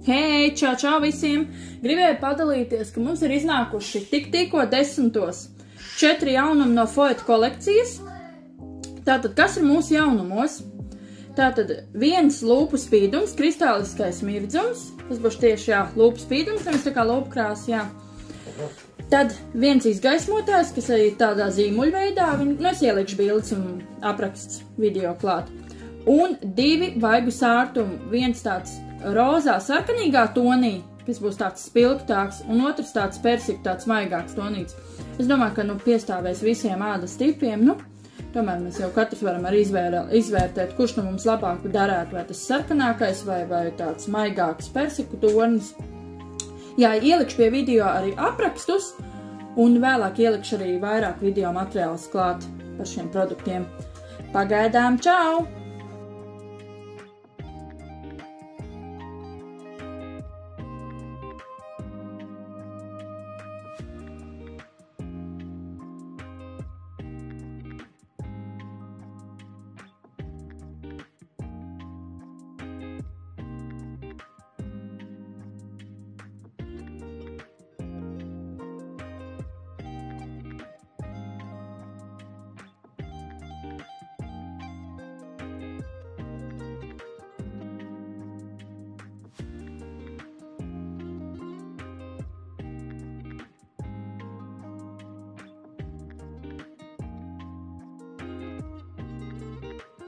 Hei, čau visiem! Gribēju padalīties, ka mums ir iznākuši tikko 10. 4 jaunumi no Foet kolekcijas. Tātad, kas ir mūsu jaunumos? Tātad, viens lūpu spīdums, kristāliskais mirdzums. Tas būs tieši, lūpu spīdums, nevis tā kā lūpu krāsa, Tad viens izgaismotājs, kas ir tādā zīmuļveidā, es ielikšu bildes un apraksts video klāt. Un 2 vaigu sārtumi, viens tāds rozā sarkanīgā tonī, kas būs tāds spilgtāks, un otrs tāds persika, tāds maigāks tonīts. Es domāju, ka piestāvēs visiem ādas tipiem, tomēr mēs jau katrs varam arī izvērtēt, kurš mums labāk darētu, vai tas sarkanākais vai tāds maigāks persiku tonis. Ielikšu pie video arī aprakstus, un vēlāk ielikšu arī vairāk video materiālus klāt par šiem produktiem. Pagaidām, čau!